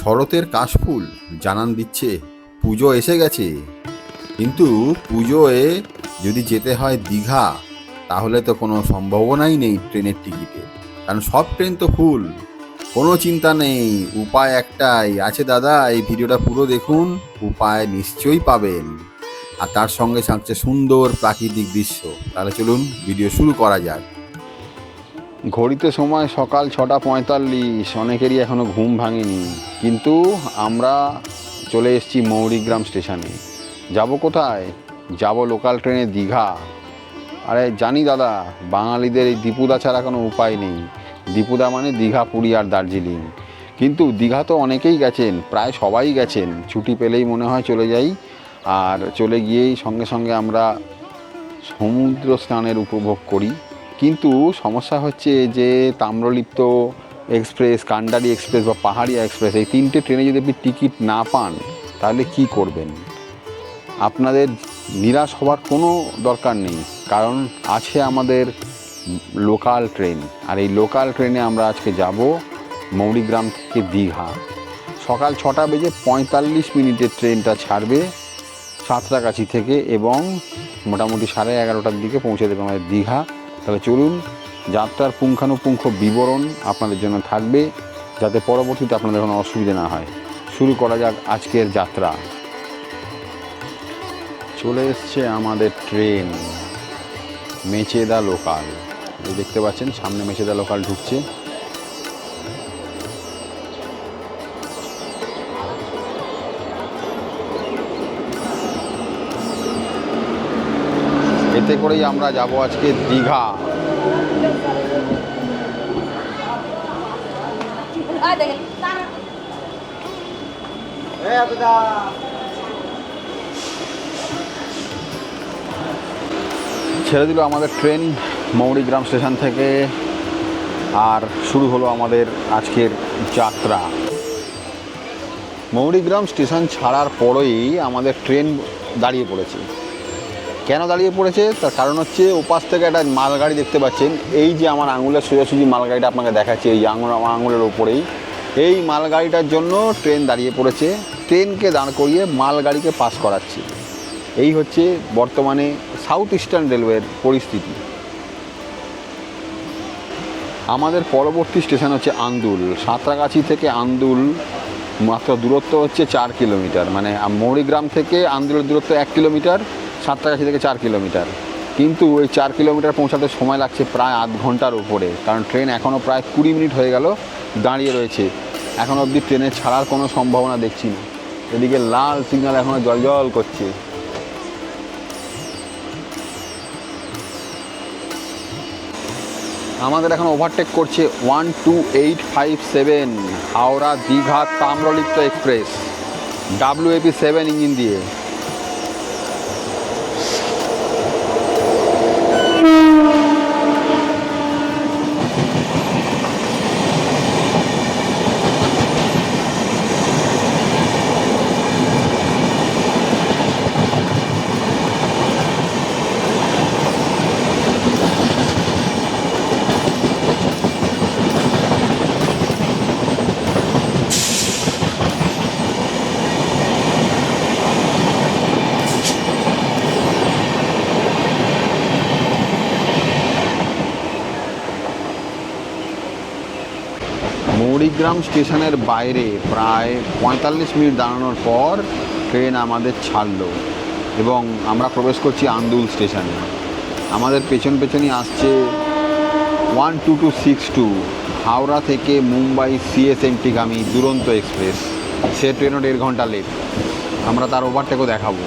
শরতের কাশফুল জানান দিচ্ছে পুজো এসে গেছে। কিন্তু পুজোয় যদি যেতে হয় দীঘা, তাহলে তো কোনো সম্ভাবনাই নেই ট্রেনের টিকিটে, কারণ সব ট্রেন তো ফুল। কোনো চিন্তা নেই, উপায় একটাই আছে দাদা, এই ভিডিওটা পুরো দেখুন, উপায় নিশ্চয়ই পাবেন। আর তার সঙ্গে থাকছে সুন্দর প্রাকৃতিক দৃশ্য। তাহলে চলুন ভিডিও শুরু করা যাক। ঘড়িতে সময় সকাল 6:45, অনেকেরই এখনও ঘুম ভাঙেনি, কিন্তু আমরা চলে এসেছি মৌরিগ্রাম স্টেশনে। যাব কোথায়? যাব লোকাল ট্রেনে দীঘা। আরে জানি দাদা, বাঙালিদের এই দীপুদা ছাড়া কোনো উপায় নেই। দীপুদা মানে দীঘা, পুরী আর দার্জিলিং। কিন্তু দীঘা তো অনেকেই গেছেন, প্রায় সবাই গেছেন। ছুটি পেলেই মনে হয় চলে যাই, আর চলে গিয়েই সঙ্গে সঙ্গে আমরা সমুদ্র স্নানের উপভোগ করি। কিন্তু সমস্যা হচ্ছে যে তাম্রলিপ্ত এক্সপ্রেস, কান্ডারি এক্সপ্রেস বা পাহাড়িয়া এক্সপ্রেস, এই তিনটে ট্রেনে যদি আপনি টিকিট না পান, তাহলে কি করবেন? আপনাদের নিরাশ হওয়ার কোনো দরকার নেই, কারণ আছে আমাদের লোকাল ট্রেন। আর এই লোকাল ট্রেনে আমরা আজকে যাব মৌরিগ্রাম থেকে দীঘা। সকাল 6:45 ট্রেনটা ছাড়বে সাঁতরাগাছি থেকে, এবং মোটামুটি 11:30টার দিকে পৌঁছে দেবে আমাদের দীঘা। তাহলে চলুন, যাত্রার পুঙ্খানুপুঙ্খ বিবরণ আপনাদের জন্য থাকবে, যাতে পরবর্তীতে আপনাদের কোনো অসুবিধা না হয়। শুরু করা যাক আজকের যাত্রা। চলে এসছে আমাদের ট্রেন, মেচেদা লোকাল। এই দেখতে পাচ্ছেন সামনে মেচেদা লোকাল ঢুকছে। এতে করেই আমরা যাব আজকে দীঘা। ছেড়ে দিল আমাদের ট্রেন মৌরিগ্রাম স্টেশন থেকে, আর শুরু হলো আমাদের আজকের যাত্রা। মৌরিগ্রাম স্টেশন ছাড়ার পরেই আমাদের ট্রেন দাঁড়িয়ে পড়েছে। কেন দাঁড়িয়ে পড়েছে তার কারণ হচ্ছে, ওপাশ থেকে একটা মালগাড়ি দেখতে পাচ্ছেন। এই যে আমার আঙুলের সোজাসুজি মালগাড়িটা আপনাকে দেখাচ্ছি, এই আমার আঙুলের ওপরেই এই মালগাড়িটার জন্য ট্রেন দাঁড়িয়ে পড়েছে। ট্রেনকে দাঁড় করিয়ে মালগাড়িকে পাস করাচ্ছি। এই হচ্ছে বর্তমানে সাউথ ইস্টার্ন রেলওয়ের পরিস্থিতি। আমাদের পরবর্তী স্টেশন হচ্ছে আন্দুল। সাঁতরাগাছি থেকে আন্দুল মাত্র দূরত্ব হচ্ছে 4 কিলোমিটার, মানে মৌরিগ্রাম থেকে আন্দুলের দূরত্ব 1 কিলোমিটার, সাঁতরাগাছি থেকে 4 কিলোমিটার। কিন্তু ওই 4 কিলোমিটার পৌঁছাতে সময় লাগছে প্রায় আধ ঘন্টার উপরে, কারণ ট্রেন এখনও প্রায় 20 মিনিট হয়ে গেল দাঁড়িয়ে রয়েছে। এখনও অবধি ট্রেনের ছাড়ার কোনো সম্ভাবনা দেখছি না। এদিকে লাল সিগন্যাল এখনও জলজল করছে। আমাদের এখন ওভারটেক করছে 12857 Howrah Digha Tamralipta express, WAP7 engine দিয়ে। মৌরিগ্রাম স্টেশনের বাইরে প্রায় 45 মিনিট দাঁড়ানোর পর ট্রেন আমাদের ছাড়লো, এবং আমরা প্রবেশ করছি আন্দুল স্টেশনে। আমাদের পেছনই আসছে 12262 হাওড়া থেকে মুম্বাই CSMT-গামী দুরন্ত এক্সপ্রেস। সে ট্রেনও 1.5 ঘন্টা লেট। আমরা তার ওভারটেকও দেখাবো।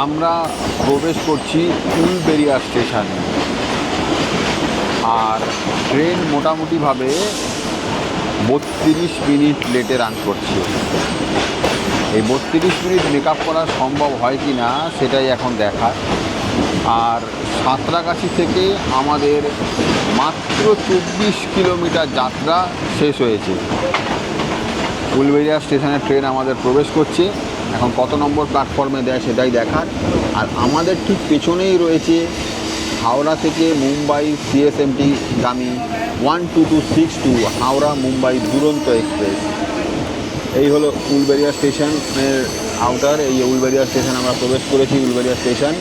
আমরা প্রবেশ করছি উলবেড়িয়া স্টেশনে, আর ট্রেন মোটামুটিভাবে 32 মিনিট লেটে রান করছে। এই 32 মিনিট মেকআপ করা সম্ভব হয় কি না সেটাই এখন দেখার। আর সাঁতরাগাছি থেকে আমাদের মাত্র 24 কিলোমিটার যাত্রা শেষ হয়েছে। উলবেড়িয়া স্টেশনের ট্রেন আমাদের প্রবেশ করছে। এখন কত নম্বর প্ল্যাটফর্মে দেয় সেটাই দেখার। আর আমাদের ঠিক পেছনেই রয়েছে হাওড়া থেকে মুম্বাই CSMT-গামী 12262 হাওড়া মুম্বাই দুরন্ত এক্সপ্রেস। এই হলো উলবেড়িয়া স্টেশনের আউটার। এই উলবেড়িয়া স্টেশন আমরা প্রবেশ করেছি, উলবেড়িয়া স্টেশন।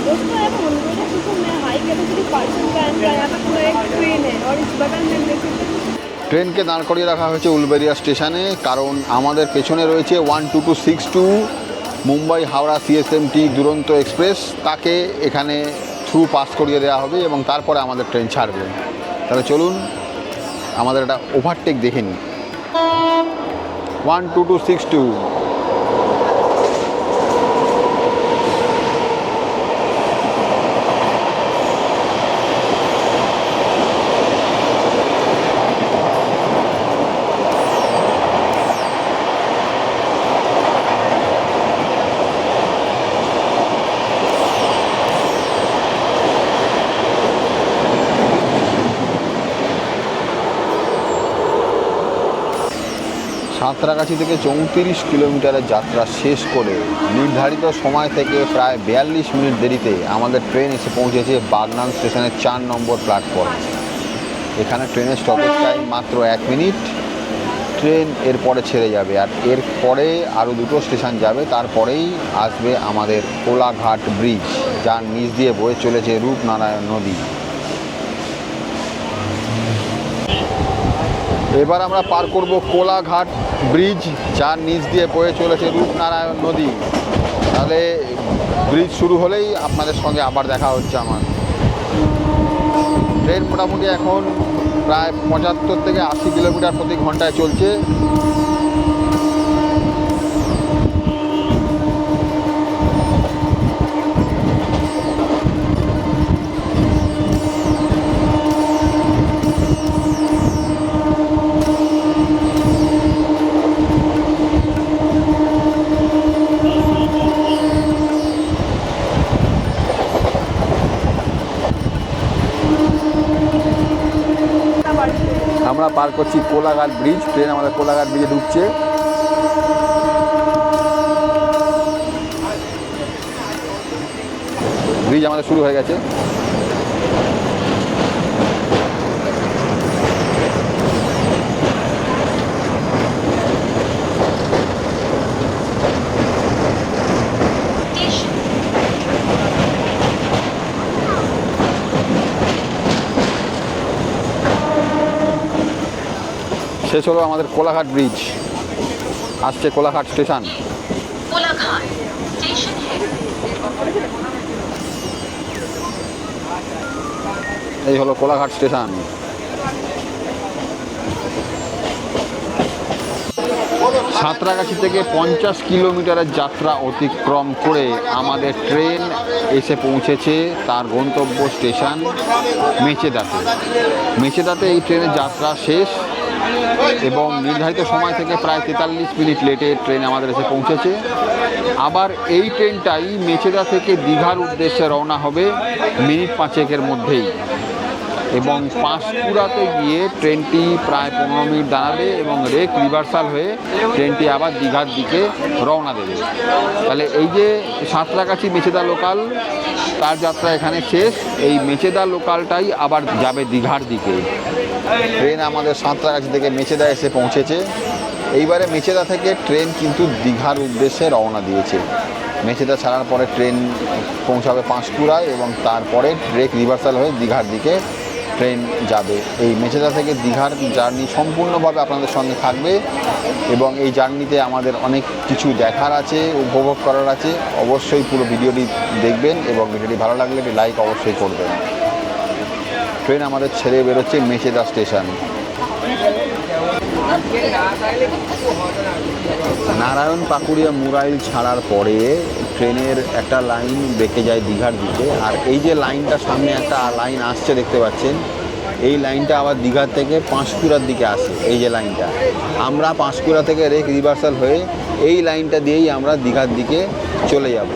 दोस्तों अब उलवेरिया स्टेशन में हाई कैपेसिटी पार्सल का यहाँ पे पूरा एक ट्रेन है और इस बगल में देख सकते हैं ট্রেনকে দাঁড় করিয়ে রাখা হয়েছে উলবেড়িয়া স্টেশনে, কারণ আমাদের পেছনে রয়েছে 12262 মুম্বাই হাওড়া সিএসএমটি দুরন্ত এক্সপ্রেস। তাকে এখানে থ্রু পাস করিয়ে দেওয়া হবে এবং তারপরে আমাদের ট্রেন ছাড়বে। তাহলে চলুন আমাদের একটা ওভারটেক দেখে নিই। 12262 সাঁতরাগাছি থেকে 34 কিলোমিটারের যাত্রা শেষ করে নির্ধারিত সময় থেকে প্রায় 42 মিনিট দেরিতে আমাদের ট্রেন এসে পৌঁছেছে বাগনান স্টেশনের 4 নম্বর প্ল্যাটফর্ম। এখানে ট্রেনের স্টপেজ টাইম মাত্র 1 মিনিট। ট্রেন এরপরে ছেড়ে যাবে, আর এরপরে আরও দুটো স্টেশন যাবে, তারপরেই আসবে আমাদের কোলাঘাট ব্রিজ, যার নিচ দিয়ে বয়ে চলেছে রূপনারায়ণ নদী। এবার আমরা পার করব কোলাঘাট ব্রিজ, যার নিচ দিয়ে বয়ে চলেছে রূপনারায়ণ নদী। তাহলে ব্রিজ শুরু হলেই আপনাদের সঙ্গে আবার দেখা হচ্ছে আমার। ট্রেন মোটামুটি এখন প্রায় 75 থেকে 80 কিলোমিটার প্রতি ঘন্টায় চলছে। আমরা পার করছি কোলাঘাট ব্রিজ। ট্রেন আমাদের কোলাঘাট ব্রিজে ঢুকছে। ব্রিজ আমাদের শুরু হয়ে গেছে। শেষ হলো আমাদের কোলাঘাট ব্রিজ। আসছে কোলাঘাট স্টেশন। এই হলো কোলাঘাট স্টেশন। সাঁতরাগাছি থেকে 50 কিলোমিটারের যাত্রা অতিক্রম করে আমাদের ট্রেন এসে পৌঁছেছে তার গন্তব্য স্টেশন মেচেদাতে। মেচেদাতে এই ট্রেনের যাত্রা শেষ এবং নির্ধারিত সময় থেকে প্রায় 43 মিনিট লেটে ট্রেন আমাদের এসে পৌঁছেছে। আবার এই ট্রেনটাই মেচেদা থেকে দীঘার উদ্দেশ্যে রওনা হবে মিনিট 5 মধ্যেই, এবং পাঁশকুড়াতে গিয়ে ট্রেনটি প্রায় 15 মিনিট দাঁড়াবে এবং রেক রিভার্সাল হয়ে ট্রেনটি আবার দীঘার দিকে রওনা দেবে। তাহলে এই যে সাঁতরাগাছি মেচেদা লোকাল, তার যাত্রা এখানে শেষ। এই মেচেদা লোকালটাই আবার যাবে দীঘার দিকে। ট্রেন আমাদের সাঁতরাগাছি থেকে মেচেদা এসে পৌঁছেছে। এইবারে মেচেদা থেকে ট্রেন কিন্তু দীঘার উদ্দেশ্যে রওনা দিয়েছে। মেচেদা ছাড়ার পরে ট্রেন পৌঁছাবে পাঁশকুড়ায় এবং তারপরে রেক রিভার্সাল হয়ে দীঘার দিকে ট্রেন যাবে। এই মেচেদা থেকে দীঘার জার্নি সম্পূর্ণভাবে আপনাদের সঙ্গে থাকবে এবং এই জার্নিতে আমাদের অনেক কিছু দেখার আছে, উপভোগ করার আছে। অবশ্যই পুরো ভিডিওটি দেখবেন এবং ভিডিওটি ভালো লাগলে একটি লাইক অবশ্যই করবেন। ট্রেন আমাদের ছেড়ে বেরোচ্ছে মেচেদা স্টেশন। নারায়ণ পাকুড়িয়া মুরাইল ছাড়ার পরে ট্রেনের একটা লাইন বেঁকে যায় দীঘার দিকে, আর এই যে লাইনটা সামনে একটা লাইন আসছে দেখতে পাচ্ছেন, এই লাইনটা আবার দীঘার থেকে পাঁশকুড়ার দিকে আসে। এই যে লাইনটা, আমরা পাঁশকুড়া থেকে রেক রিভার্সাল হয়ে এই লাইনটা দিয়েই আমরা দীঘার দিকে চলে যাব।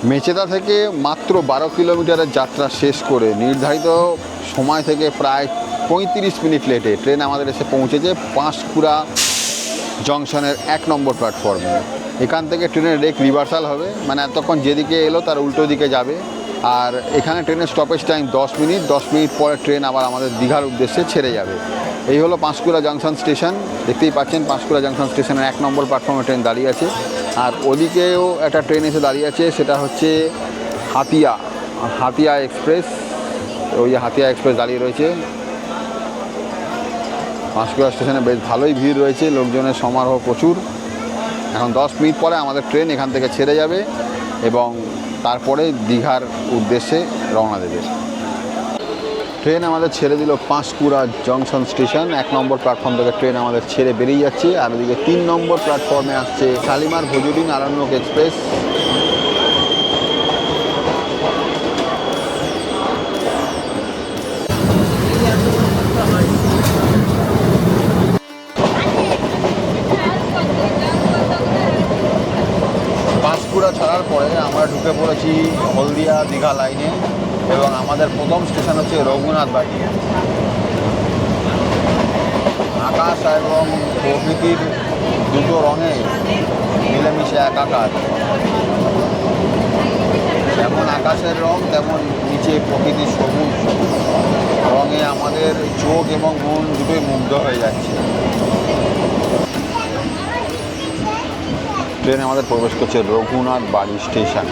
মেচেদা থেকে মাত্র 12 কিলোমিটারের যাত্রা শেষ করে নির্ধারিত সময় থেকে প্রায় 35 মিনিট লেটে ট্রেন আমাদের এসে পৌঁছেছে পাঁশকুড়া জংশনের 1 নম্বর প্ল্যাটফর্মে। এখান থেকে ট্রেনের রেক রিভার্সাল হবে, মানে এতক্ষণ যেদিকে এলো তার উল্টো দিকে যাবে। আর এখানে ট্রেনের স্টপেজ টাইম 10 মিনিট। 10 মিনিট পরে ট্রেন আবার আমাদের দীঘার উদ্দেশ্যে ছেড়ে যাবে। এই হলো পাঁশকুড়া জংশন স্টেশন। দেখতেই পাচ্ছেন পাঁশকুড়া জংশন স্টেশনের 1 নম্বর প্ল্যাটফর্মে ট্রেন দাঁড়িয়ে আছে। আর ওদিকেও একটা ট্রেন এসে দাঁড়িয়ে আছে, সেটা হচ্ছে হাতিয়া এক্সপ্রেস। ওই যে হাতিয়া এক্সপ্রেস দাঁড়িয়ে রয়েছে। পাঁশকুড়া স্টেশনে বেশ ভালোই ভিড় রয়েছে, লোকজনের সমারোহ প্রচুর। এখন 10 মিনিট পরে আমাদের ট্রেন এখান থেকে ছেড়ে যাবে এবং তারপরে দীঘার উদ্দেশ্যে রওনা দেবে। ট্রেন আমাদের ছেড়ে দিল পাঁশকুড়া জংশন স্টেশন। 1 নম্বর প্ল্যাটফর্ম থেকে ট্রেন আমাদের ছেড়ে বেরিয়ে যাচ্ছে। আর ওদিকে 3 নম্বর প্ল্যাটফর্মে আসছে শালিমার ভোজুডিন আরণ্যক এক্সপ্রেস। পাঁশকুড়া ছাড়ার পরে আমরা ঢুকে পড়েছি হলদিয়া দীঘা লাইনে এবং আমাদের প্রথম স্টেশন হচ্ছে রঘুনাথবাটি। আকাশ এবং প্রকৃতির দুটো রঙে মিলেমিশে একাকার। যেমন আকাশের রং তেমন নিচে প্রকৃতির সবুজ রঙে আমাদের চোখ এবং মন দুটোই মুগ্ধ হয়ে যাচ্ছে। ট্রেন আমাদের প্রবেশ করছে রঘুনাথ বাড়ি স্টেশন।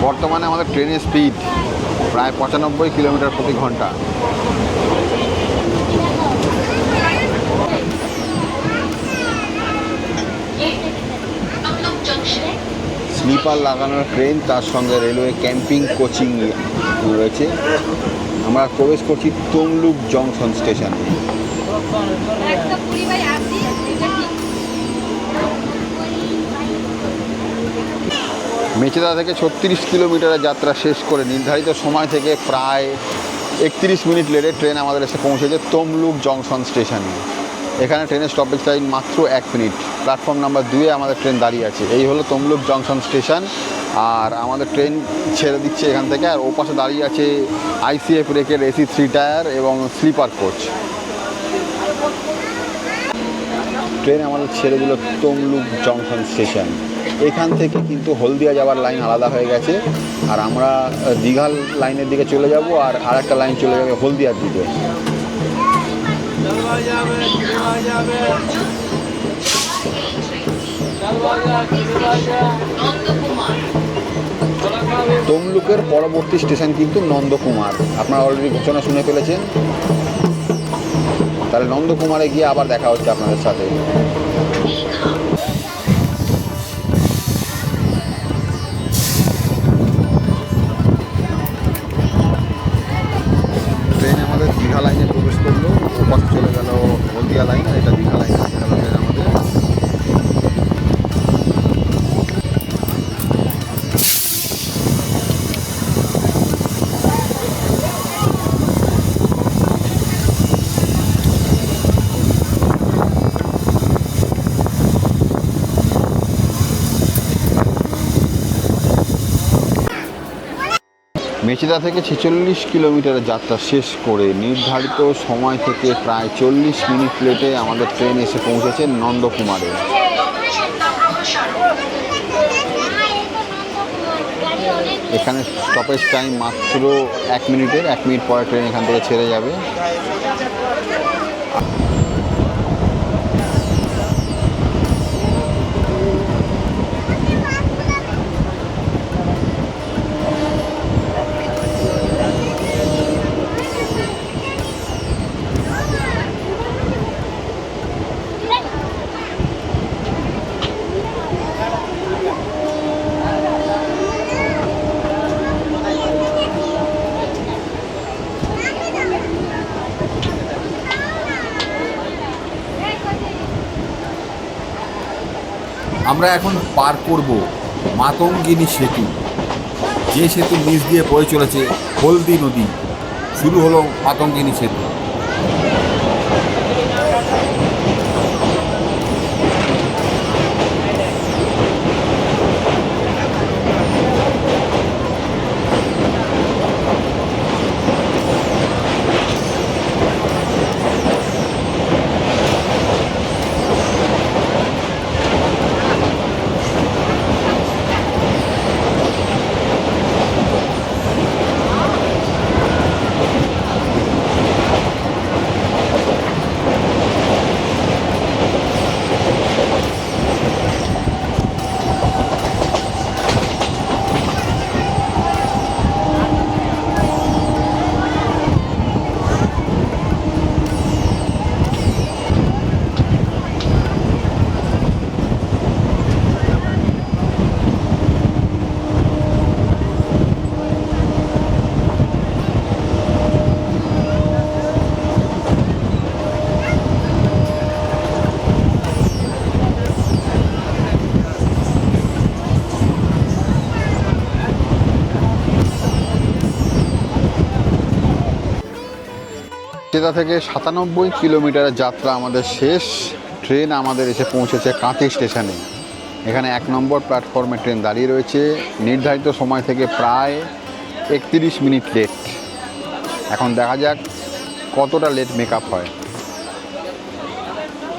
বর্তমানে আমাদের ট্রেনের স্পিড প্রায় 95 কিলোমিটার প্রতি ঘন্টা। স্লিপার লাগানো ট্রেন, তার সঙ্গে রেলওয়ে ক্যাম্পিং কোচিং রয়েছে। আমরা প্রবেশ করছি তমলুক জংশন স্টেশনে। মেচেদা থেকে 36 কিলোমিটারের যাত্রা শেষ করে নির্ধারিত সময় থেকে প্রায় 31 মিনিট লেটে ট্রেন আমাদের এসে পৌঁছেছে তমলুক জংশন স্টেশনে। এখানে ট্রেনের স্টপেজ টাইম মাত্র 1 মিনিট। প্ল্যাটফর্ম নাম্বার 2-এ আমাদের ট্রেন দাঁড়িয়ে আছে। এই হলো তমলুক জংশন স্টেশন। আর আমাদের ট্রেন ছেড়ে দিচ্ছে এখান থেকে। আর ও পাশে দাঁড়িয়ে আছে ICF রেকের AC 3 টায়ার এবং স্লিপার কোচ। ট্রেন আমাদের ছেড়ে দিল তমলুক জংশন স্টেশন। এখান থেকে কিন্তু হলদিয়া যাওয়ার লাইন আলাদা হয়ে গেছে। আর আমরা দীঘা লাইনের দিকে চলে যাব, আর আরেকটা লাইন চলে যাবে হলদিয়ার দিকে। তমলুকের পরবর্তী স্টেশন কিন্তু নন্দকুমার। আপনারা অলরেডি ঘোষণা শুনে ফেলেছেন। তাহলে নন্দকুমারে গিয়ে আবার দেখা হচ্ছে আপনাদের সাথে। ট্রেন আমাদের দীঘা লাইনে প্রবেশ করলো, ওপাশ চলে গেল হলদিয়া লাইন, আর এটা দীঘা লাইন চলে গেল ট্রেন আমাদের। মেচেদা থেকে 46 কিলোমিটারের যাত্রা শেষ করে নির্ধারিত সময় থেকে প্রায় 40 মিনিট লেটে আমাদের ট্রেন এসে পৌঁছেছে নন্দকুমারে। এখানে স্টপেজ টাইম মাত্র 1 মিনিটের। 1 মিনিট পরে ট্রেন এখান থেকে ছেড়ে যাবে। আমরা এখন পার করব মাতঙ্গিনী সেতু, যে সেতু নিচ দিয়ে বয়ে চলেছে হলদি নদী। শুরু হলো মাতঙ্গিনী সেতু। সেটা থেকে 97 কিলোমিটারের যাত্রা আমাদের শেষ। ট্রেন আমাদের এসে পৌঁছেছে কাঁথি স্টেশনে। এখানে 1 নম্বর প্ল্যাটফর্মে ট্রেন দাঁড়িয়ে রয়েছে, নির্ধারিত সময় থেকে প্রায় 31 মিনিট লেট। এখন দেখা যাক কতটা লেট মেকআপ হয়।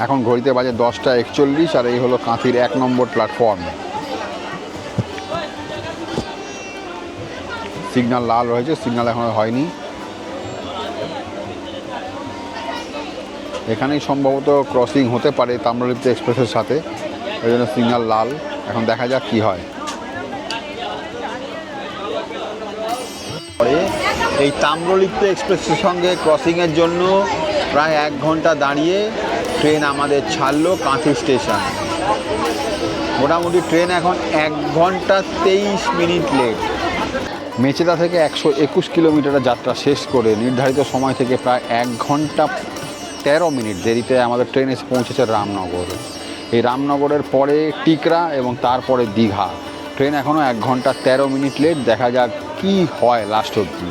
এখন ঘড়িতে বাজে 10টা 41, আর এই হলো কাঁথির 1 নম্বর প্ল্যাটফর্ম। সিগন্যাল লাল রয়েছে, সিগন্যাল এখনো হয়নি। এখানেই সম্ভবত ক্রসিং হতে পারে তাম্রলিপ্ত এক্সপ্রেসের সাথে, ওই জন্য সিগন্যাল লাল। এখন দেখা যাক কি হয়। পরে এই তাম্রলিপ্ত এক্সপ্রেসের সঙ্গে ক্রসিংয়ের জন্য প্রায় 1 ঘন্টা দাঁড়িয়ে ট্রেন আমাদের ছাড়লো কাঁথি স্টেশন। মোটামুটি ট্রেন এখন 1 ঘন্টা 23 মিনিট লেট। মেচেদা থেকে 121 কিলোমিটারের যাত্রা শেষ করে নির্ধারিত সময় থেকে প্রায় 1 ঘন্টা 13 মিনিট দেরিতে আমাদের ট্রেন এসে পৌঁছেছে রামনগর। এই রামনগরের পরে টিকরা এবং তারপরে দীঘা। ট্রেন এখনও 1 ঘন্টা 13 মিনিট লেট। দেখা যাক কি হয় লাস্ট অবধি।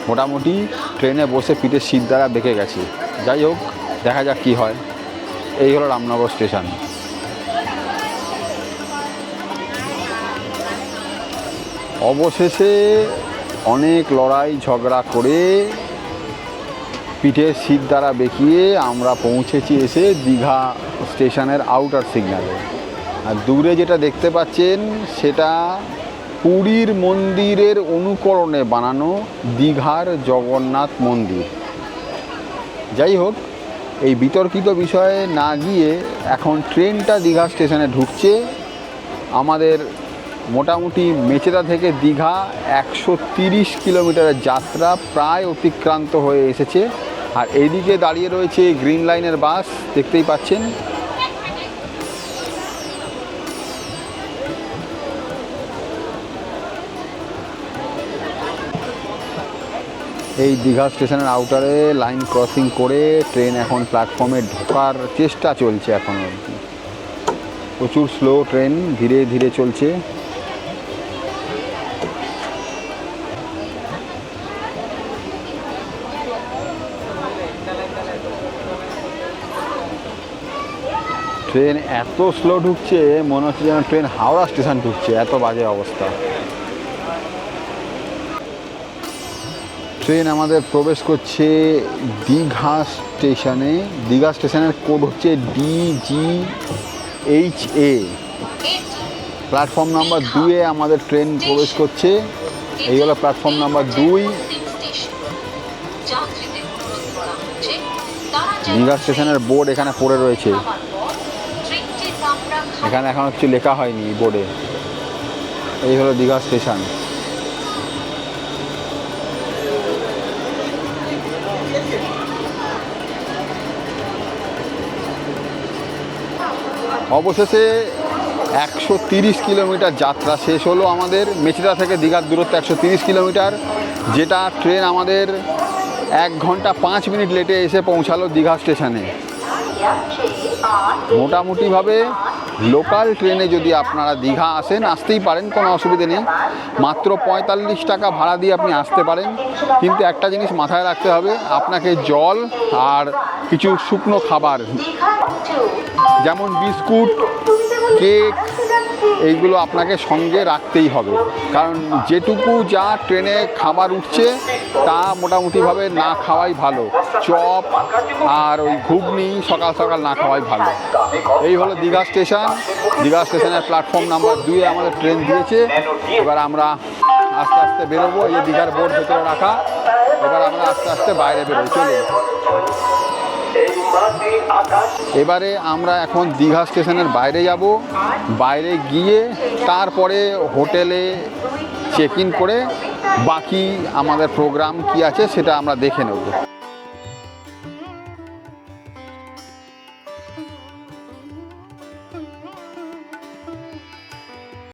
মোটামুটি ট্রেনে বসে পিঠের সিট দ্বারা বেঁকে গেছে। যাই হোক, দেখা যাক কি হয়। এই হলো রামনগর স্টেশন। অবশেষে অনেক লড়াই ঝগড়া করে পিঠের সিট দ্বারা বেঁকিয়ে আমরা পৌঁছেছি এসে দীঘা স্টেশনের আউটার সিগন্যালে। আর দূরে যেটা দেখতে পাচ্ছেন সেটা পুরীর মন্দিরের অনুকরণে বানানো দীঘার জগন্নাথ মন্দির। যাই হোক, এই বিতর্কিত বিষয়ে না গিয়ে এখন ট্রেনটা দীঘা স্টেশনে ঢুকছে। আমাদের মোটামুটি মেচেদা থেকে দীঘা 130 কিলোমিটারের যাত্রা প্রায় অতিক্রান্ত হয়ে এসেছে। আর এইদিকে দাঁড়িয়ে রয়েছে গ্রিন লাইনের বাস, দেখতেই পাচ্ছেন। এই দীঘা স্টেশনের আউটারে লাইন ক্রসিং করে ট্রেন এখন প্ল্যাটফর্মে ঢোকার চেষ্টা চলছে। এখন অবধি প্রচুর স্লো ট্রেন, ধীরে ধীরে চলছে। ট্রেন এত স্লো ঢুকছে, মনে হচ্ছে যেন ট্রেন হাওড়া স্টেশন ঢুকছে, এত বাজে অবস্থা। ট্রেন আমাদের প্রবেশ করছে দীঘা স্টেশনে। দীঘা স্টেশনের কোড হচ্ছে DGHA। প্ল্যাটফর্ম নাম্বার 2-এ আমাদের ট্রেন প্রবেশ করছে। এই হলো প্ল্যাটফর্ম নাম্বার 2। দীঘা স্টেশনের বোর্ড এখানে পড়ে রয়েছে। এখানে এখন কিছু লেখা হয়নি বোর্ডে। এই হলো দীঘা স্টেশন। অবশেষে 130 কিলোমিটার যাত্রা শেষ হলো আমাদের। মেচেদা থেকে দীঘার দূরত্ব 130 কিলোমিটার, যেটা ট্রেন আমাদের 1 ঘন্টা 5 মিনিট লেটে এসে পৌঁছালো দীঘা স্টেশনে। মোটামুটিভাবে লোকাল ট্রেনে যদি আপনারা দীঘা আসেন, আসতেই পারেন, কোনো অসুবিধে নেই। মাত্র 45 টাকা ভাড়া দিয়ে আপনি আসতে পারেন। কিন্তু একটা জিনিস মাথায় রাখতে হবে, আপনাকে জল আর কিছু শুকনো খাবার যেমন বিস্কুট, কেক, এইগুলো আপনাকে সঙ্গে রাখতেই হবে। কারণ যেটুকু যা ট্রেনে খাবার উঠছে তা মোটামুটিভাবে না খাওয়াই ভালো। চপ আর ওই ঘুগনি সকাল সকাল না খাওয়াই ভালো। এই হলো দীঘা স্টেশন। দীঘা স্টেশনের প্ল্যাটফর্ম নাম্বার 2-এ আমাদের ট্রেন দিয়েছে। এবার আমরা আস্তে আস্তে বেরোবো। এই দীঘার বোর্ড ভেতরে রাখা। এবার আমরা আস্তে আস্তে বাইরে বেরোই। চলুন। এবারে আমরা এখন দীঘা স্টেশনের বাইরে যাব। বাইরে গিয়ে তারপরে হোটেলে চেক ইন করে বাকি আমাদের প্রোগ্রাম কি আছে সেটা আমরা দেখে নেব।